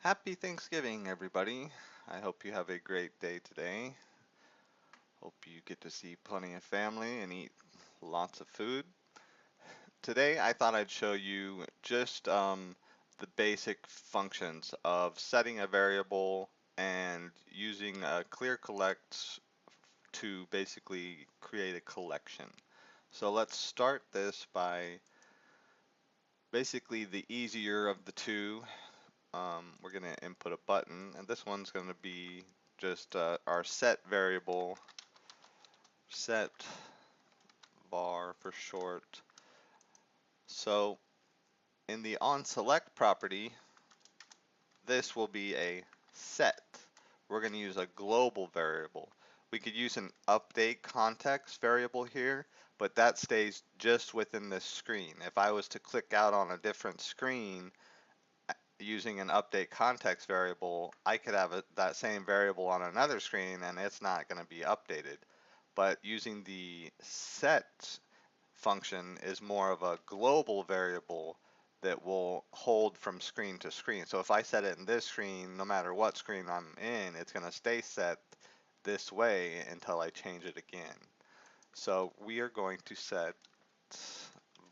Happy Thanksgiving, everybody. I hope you have a great day today. Hope you get to see plenty of family and eat lots of food. Today, I thought I'd show you just the basic functions of setting a variable and using a clear collect to basically create a collection. So let's start this by basically the easier of the two. We're going to input a button, and this one's going to be just our set variable, set var for short. So in the onSelect property, this will be a set. We're going to use a global variable. We could use an update context variable here, but that stays just within this screen. If I was to click out on a different screen, using an update context variable, I could have that same variable on another screen and it's not going to be updated. But using the set function is more of a global variable that will hold from screen to screen. So if I set it in this screen, no matter what screen I'm in, it's going to stay set this way until I change it again. So we are going to set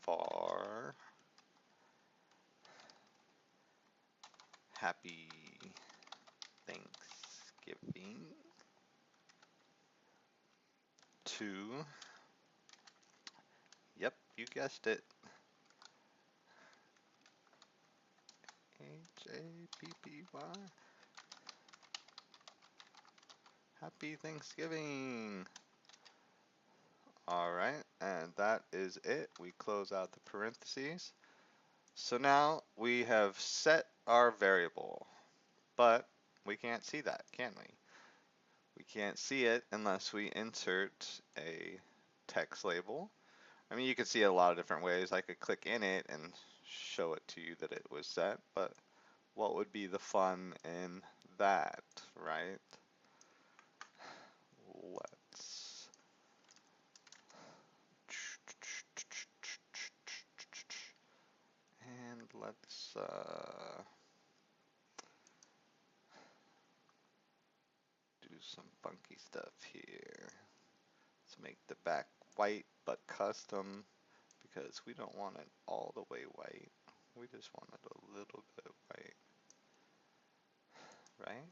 var happy Thanksgiving to, yep, you guessed it, Happy, Happy Thanksgiving. All right, and that is it. We close out the parentheses. So now we have set our variable, but we can't see that, can we? We can't see it unless we insert a text label. I mean, you can see it a lot of different ways. I could click in it and show it to you that it was set, but what would be the fun in that, right? Let's let's do some funky stuff here. Let's make the back white but custom because we don't want it all the way white. We just want it a little bit white, right?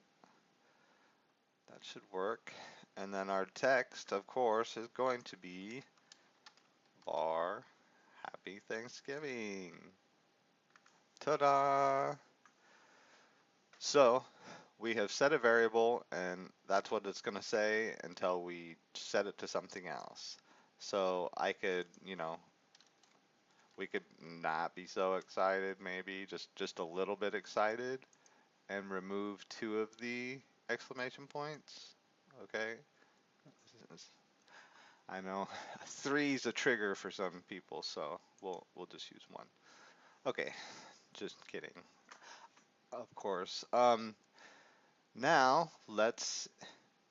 That should work. And then our text, of course, is going to be var Happy Thanksgiving. Ta-da! So we have set a variable and that's what it's going to say until we set it to something else. So I could, we could not be so excited, maybe just a little bit excited and remove two of the exclamation points. Okay. I know three is a trigger for some people, so we'll just use one. Okay, just kidding. Of course. Now let's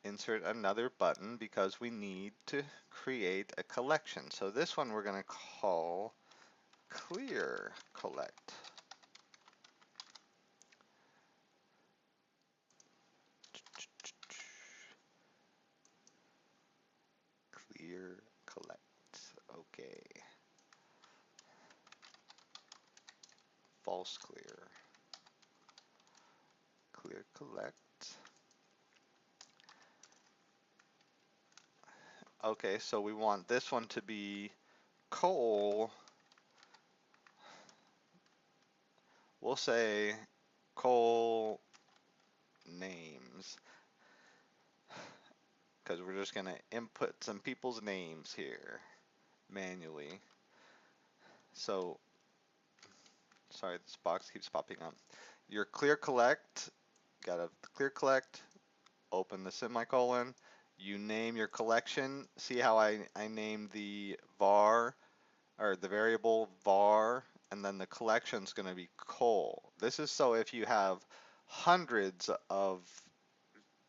insert another button because we need to create a collection. So this one we're going to call clear collect. Clear collect. Okay. False clear. Clear collect. Okay, so we want this one to be col. We'll say col names because we're just going to input some people's names here manually. So, sorry, this box keeps popping up. Your clear collect, got a clear collect, open the semicolon, you name your collection. See how I named the var, or the variable var, and then the collection's going to be col. This is so if you have hundreds of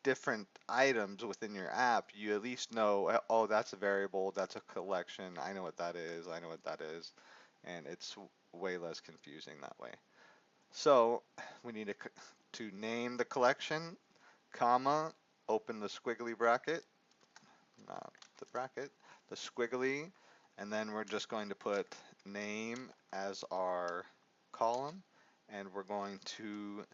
different items within your app, you at least know, oh, that's a variable, that's a collection, I know what that is, I know what that is, and it's way less confusing that way. So we need to name the collection, comma, open the squiggly bracket, not the bracket, the squiggly, and then we're just going to put name as our column, and we're going to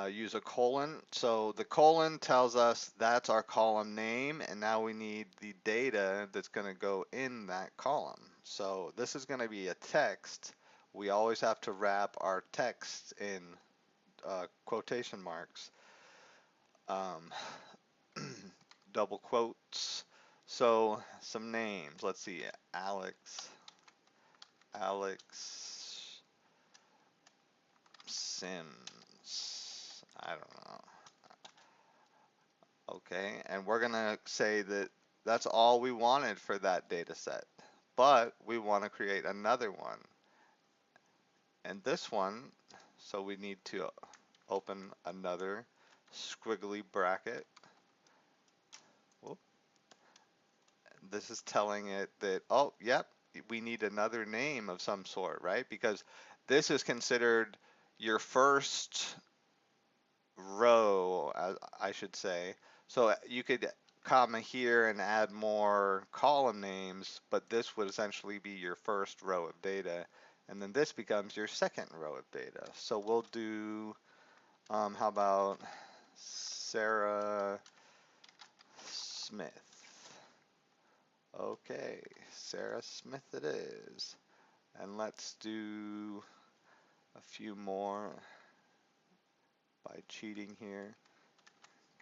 use a colon. So the colon tells us that's our column name, and now we need the data that's going to go in that column. So this is going to be a text. We always have to wrap our text in quotation marks, um, double quotes. So some names. Let's see, Alex, Alex Sims. I don't know. Okay, and we're gonna say that that's all we wanted for that data set, but we want to create another one. And this one, so we need to open another squiggly bracket. Whoop. This is telling it that, oh, yep, we need another name of some sort, right? Because this is considered your first row, I should say. So you could comma here and add more column names, but this would essentially be your first row of data. And then this becomes your second row of data. So we'll do, how about Sarah Smith? Okay, Sarah Smith it is. And let's do a few more by cheating here.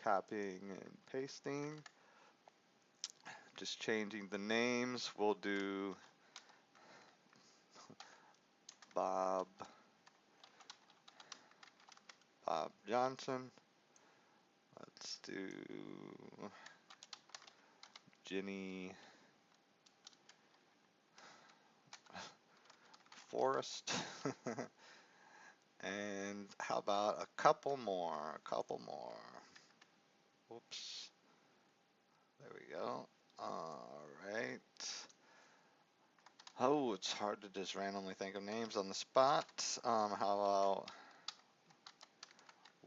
Copying and pasting. Just changing the names. We'll do Bob Johnson. Let's do Jenny Forrest. And how about a couple more? Oops. There we go. All right. Oh, it's hard to just randomly think of names on the spot. How about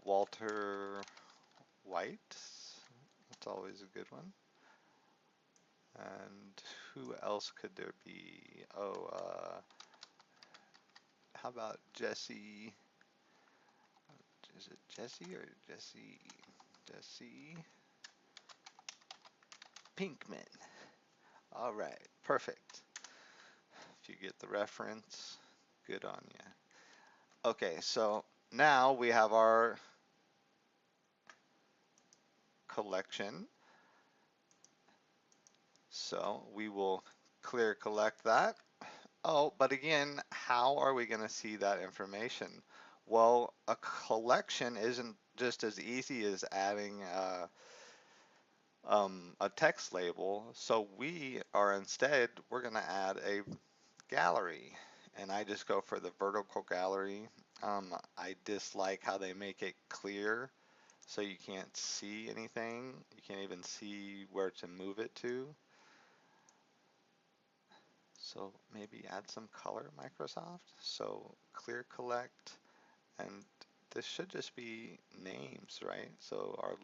Walter White? That's always a good one. And who else could there be? Oh, how about Jesse? Is it Jesse or Jesse? Jesse Pinkman. All right, perfect. If you get the reference, good on you. Okay, so now we have our collection. So we will clear collect that. Oh, but again, how are we going to see that information? Well, a collection isn't just as easy as adding a text label. So we're going to add a gallery. And I just go for the vertical gallery. I dislike how they make it clear so you can't see anything. You can't even see where to move it to. So maybe add some color, Microsoft. So clear collect, and this should just be names, right? So our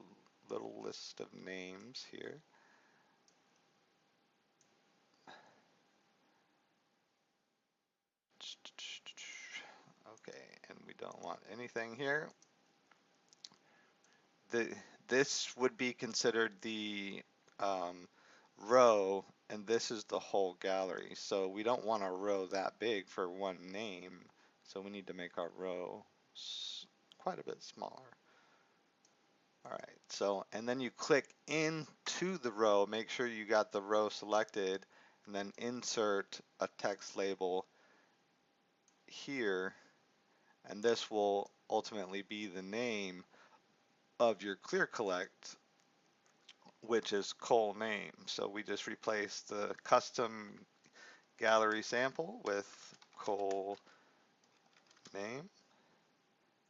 little list of names here. Okay, and we don't want anything here. This would be considered the row, and this is the whole gallery. So we don't want a row that big for one name. So we need to make our row quite a bit smaller. All right, so, and then you click into the row, make sure you got the row selected, and then insert a text label here, and this will ultimately be the name of your clear collect, which is Cole name. So we just replace the custom gallery sample with Cole name,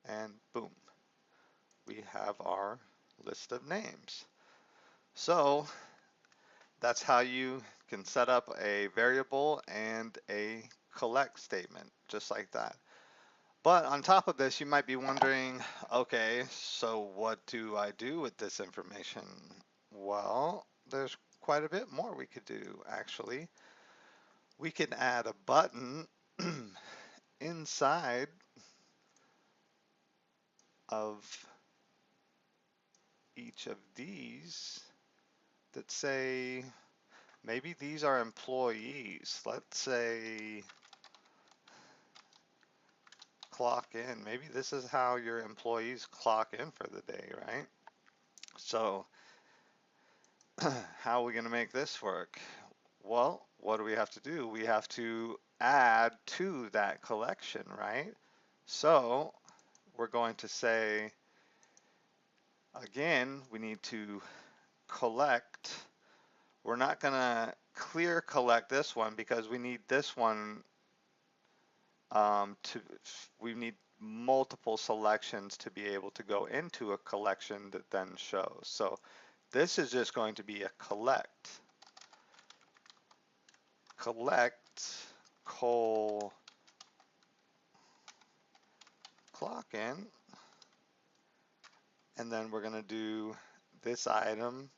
and boom, we have our list of names. So that's how you can set up a variable and a collect statement, just like that. But on top of this, you might be wondering, okay, so what do I do with this information? Well, there's quite a bit more we could do, actually. We can add a button inside of each of these that say, maybe these are employees. Let's say clock in. Maybe this is how your employees clock in for the day, right? So how are we going to make this work? Well, what do we have to do? We have to add to that collection, right? So we're going to say, again, we need to collect. We're not going to clear collect this one because we need this one we need multiple selections to be able to go into a collection that then shows. So this is just going to be a collect call clock in, and then we're going to do this item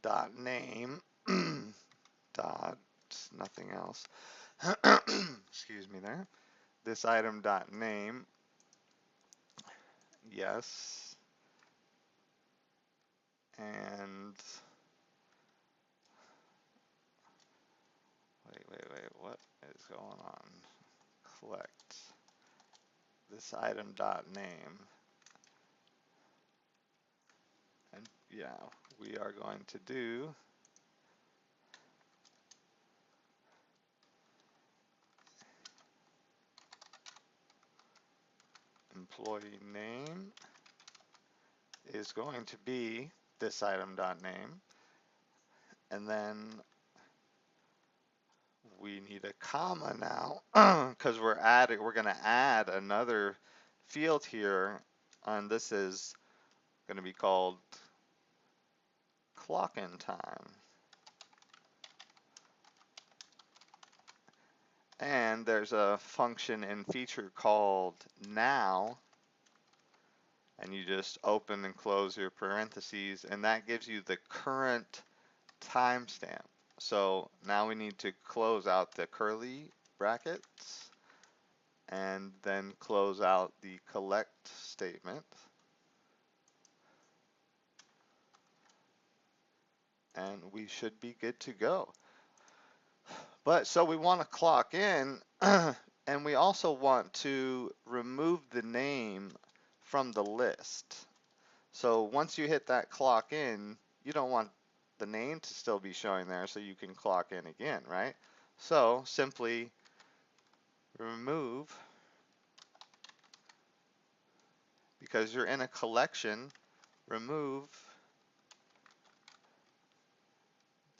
dot name dot nothing else. Excuse me there. This item dot name, yes, and wait, what is going on? Collect this item dot name, and yeah, we are going to do employee name is going to be this item dot name, and then we need a comma now because we're going to add another field here, and this is going to be called clock in time. And there's a function in feature called now, and you just open and close your parentheses, and that gives you the current timestamp. So now we need to close out the curly brackets and then close out the collect statement. And we should be good to go. But so we want to clock in and we also want to remove the name from the list. So once you hit that clock in, you don't want the name to still be showing there so you can clock in again, right? So simply remove, because you're in a collection, remove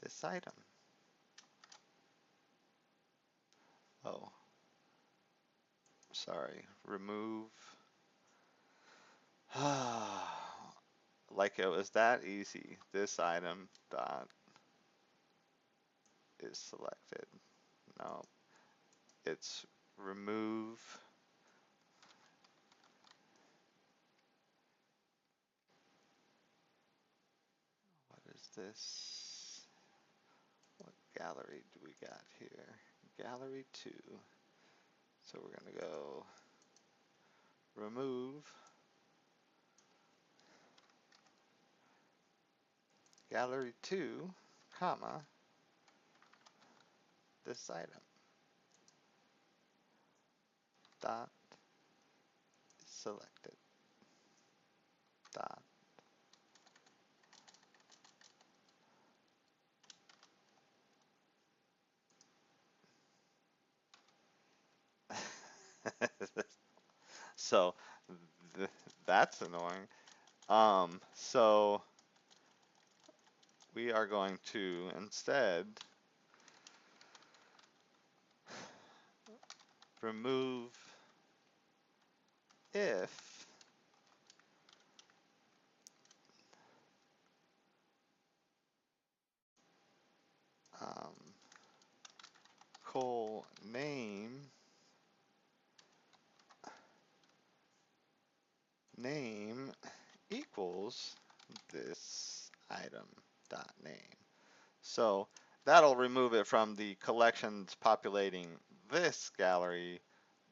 this item. Oh, sorry, remove. Like it was that easy. This item dot is selected. No, it's remove. What is this? What gallery do we got here? Gallery 2. So we're going to go remove gallery 2, comma, this item dot selected dot. So that's annoying. So we are going to instead remove if call name name equals this item dot name. So that'll remove it from the collections populating this gallery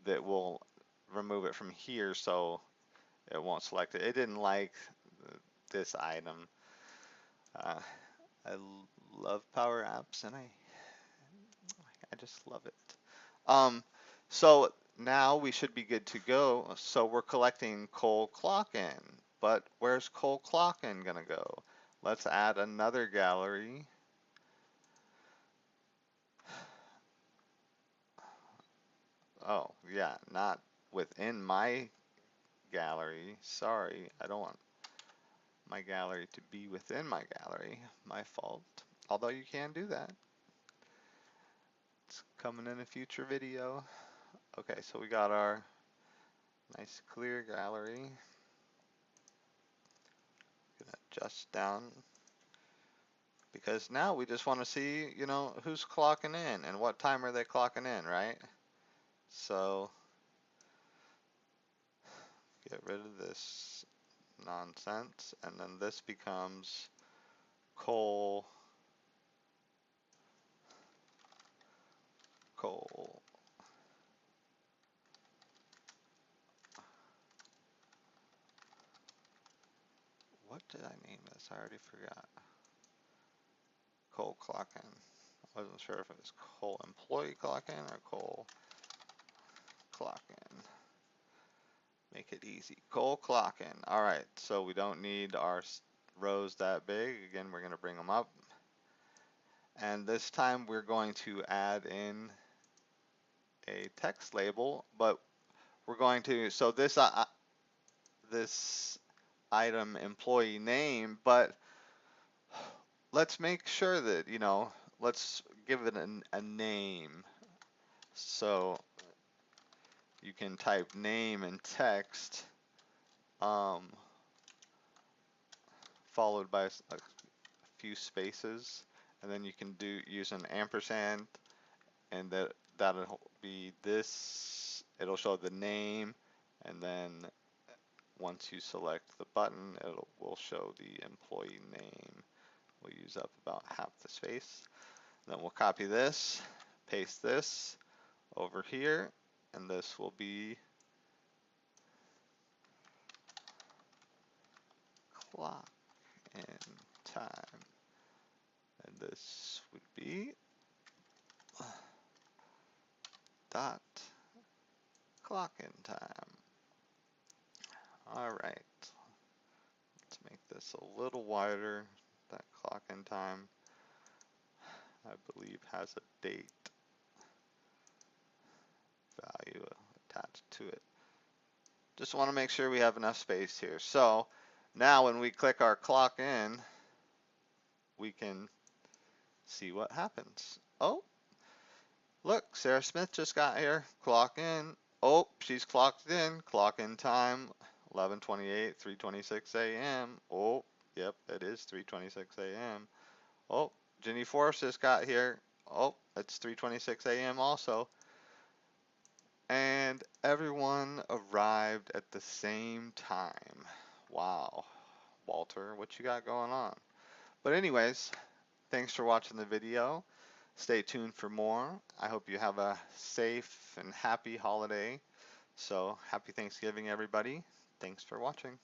that will remove it from here so it won't select it. It didn't like this item. Uh, I love Power Apps and I just love it. So now we should be good to go. So we're collecting Cole Clocken, but where's Cole Clocken gonna go? Let's add another gallery. Oh, yeah, not within my gallery. Sorry, I don't want my gallery to be within my gallery. My fault. Although you can do that. It's coming in a future video. Okay, so we got our nice clear gallery. Gonna adjust down because now we just want to see, you know, who's clocking in and what time are they clocking in, right? So get rid of this nonsense, and then this becomes Cole. What did I name this? I already forgot. Cole Clocken. I wasn't sure if it was Cole Employee Clocken or Cole Clocken. Make it easy. Cole Clocken. All right, so we don't need our rows that big. Again, we're going to bring them up. And this time we're going to add in a text label, but we're going to, so this item employee name, but let's make sure that, you know, let's give it a name. So you can type name and text, followed by a few spaces, and then you can use an ampersand, and that'll be this. It'll show the name, and then once you select the button, will show the employee name. We'll use up about half the space. Then we'll copy this, paste this over here, and this will be clock in time. And this would be dot clock in time. All right, let's make this a little wider. That clock in time, I believe, has a date value attached to it. Just want to make sure we have enough space here. So now when we click our clock in, we can see what happens. Oh, look, Sarah Smith just got here. Clock in. Oh, she's clocked in. Clock in time, 11:28, 3:26 a.m. Oh, yep, it is 3:26 a.m. Oh, Ginny Forrest just got here. Oh, it's 3:26 a.m. also. And everyone arrived at the same time. Wow, Walter, what you got going on? But anyways, thanks for watching the video. Stay tuned for more. I hope you have a safe and happy holiday. So happy Thanksgiving, everybody. Thanks for watching.